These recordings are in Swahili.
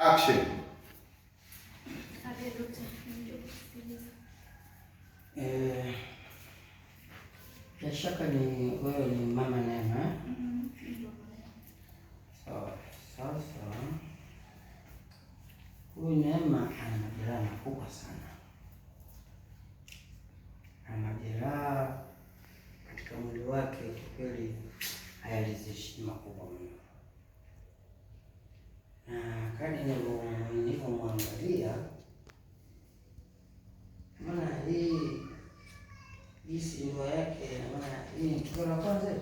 Action. Bila shaka ni wewe ni Mama Neema. Sawa. Sasa huyu Neema ana majeraha makubwa sana. Ana majeraha katika mwili wake, kwa kweli hayalizishi makubwa mno. Na kadri nilivyomwangalia, maana hii singo yake, maana hii ni tukio la kwanza.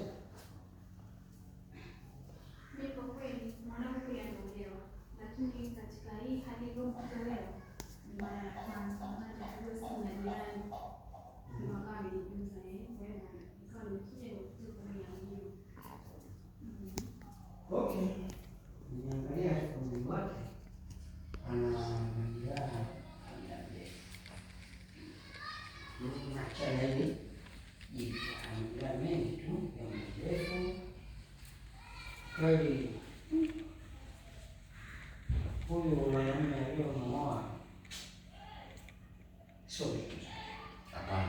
Ndipo kweli mwanangu anaolewa, lakini katika hii hali iliyomtolewa ni mara ya kwanza, maana ndio siku ya jirani ni wakati nilijuza wewe ikawa nimekuja nikuja kuniambia. Okay. Niangalia kwa mwili wake ana majeraha achana hivi ana mengi tu ya mrefu kweli. Huyu mwanamume aliyomwoa sio vizuri. Hapana.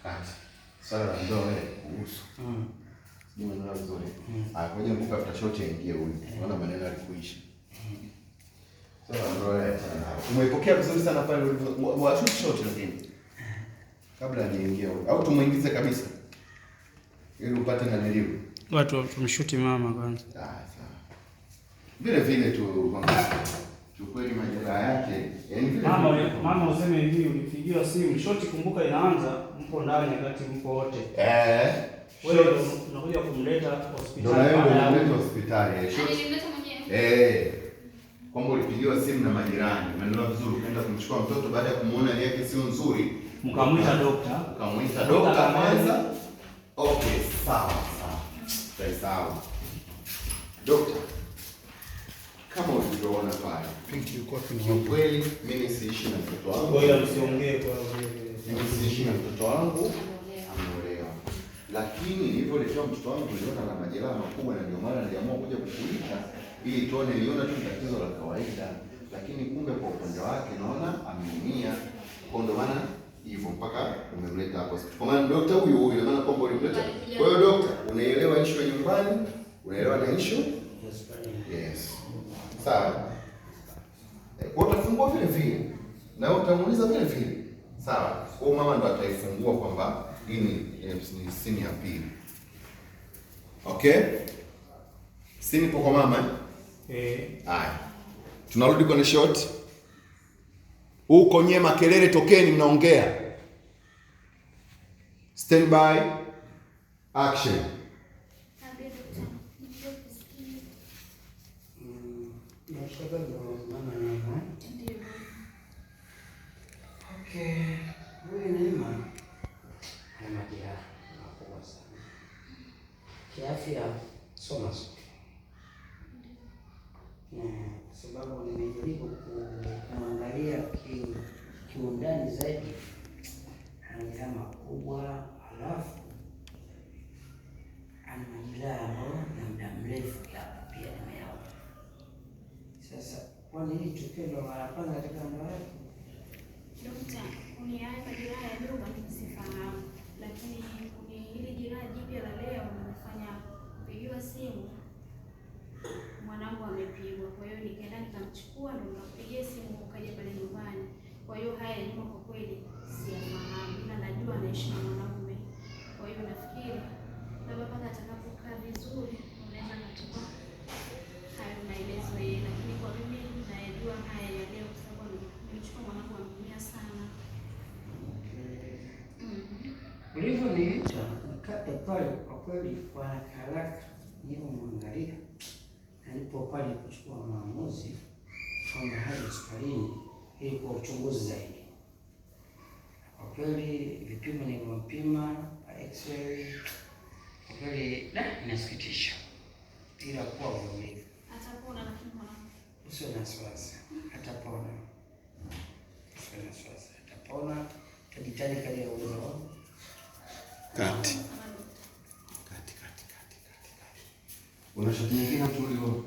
Kati. Sasa la ndoa wewe kuhusu. Ni maneno mazuri. Ngoja mbuka tutashote ingie huyu. Unaona maneno yalikuisha. Sasa ndoa wewe sana. Umepokea vizuri sana pale ulivyo short lakini. Kabla niingie huyu. Au tumuingize kabisa. Ili upate na niliu. Watu tumshuti mama kwanza. Sawa. Vile vile tu chukue majeraha yake. Yaani vile mama useme hivi ulipigiwa simu shoti, kumbuka inaanza mpo ndani wakati mpo wote. Wewe unakuja kumleta hospitali. Ndio ndio hospitali. Nilimleta mwenyewe. Kwamba ulipigiwa simu na majirani. Umeelewa vizuri, ukaenda kumchukua mtoto baada ya kumuona hali yake sio nzuri. Mkamuita dokta. Ukamuita dokta kwanza. Okay, sawa. Sawa. Dokta, kama ulivyoona pale, kweli mimi siishi na mtoto wangu. Kwa hiyo msiongee kwa mimi siishi na mtoto wangu, ameolewa. Lakini nilipoletewa mtoto wangu niliona na majeraha makubwa, na ndio maana niliamua kuja kukuita ili tuone, niliona tu tatizo la kawaida, lakini kumbe kwa upande wake naona ameumia. Kwa ndio maana hivyo mpaka umemleta hapo. Kwa maana dokta huyu maana kwamba ulimleta. Kwa hiyo dokta, unaelewa issue ya nyumbani? Unaelewa na issue? Yes. Sawa. Kwa utafungua vile vile. Na utamuuliza vile vile. Sawa. Kwa mama ndo ataifungua kwamba hii ni simu ya pili. Okay? Simu ipo kwa mama? Haya. Tunarudi kwenye shot. Huko nye makelele tokeni mnaongea. Stand by. Action. Okay. Huyu Neema ana majeraha makubwa sana. Kiafya sio mazuri. Kwa sababu nimejaribu kuangalia kiundani zaidi, ana majeraha makubwa, halafu ana majeraha ambayo ya muda mrefu hapa pia nimeyaona. Sasa kwani hili tukio ndo mara kwanza katika ndoa yake? Dokta, haya majeraha ya nyuma sifahamu, lakini hili jeraha jipya la leo nimefanya kupigiwa simu. Mwanangu amepigwa, kwa hiyo nikaenda nikamchukua, ndo nikapigia simu ukaja pale nyumbani. Kwa hiyo haya nyuma kwa kweli siyafahamu, ila najua anaishi na mwanaume. Kwa hiyo nafikiri labda mpaka atakapokaa vizuri unaweza kuchukua hayo maelezo yeye, lakini kwa mimi najua haya ya leo kwa sababu nimechukua mwanangu ameumia sana. Ulivyoniita nikate pale, kwa kweli kwa haraka nilipomwangalia, alipo pale kuchukua maamuzi kwamba haja hospitalini ili kwa uchunguzi zaidi. Kwa kweli vipimo nilivyopima, x-ray, kwa kweli inasikitisha, ila kuwa uvumilivu. Atapona, lakini mwanangu usiwe na wasiwasi, atapona. Usiwe na wasiwasi, atapona. Tajitahidi kadri ya uwezo wako. Kati. Una shoti nyingine mtu ulio?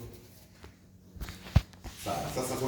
Sawa. Sasa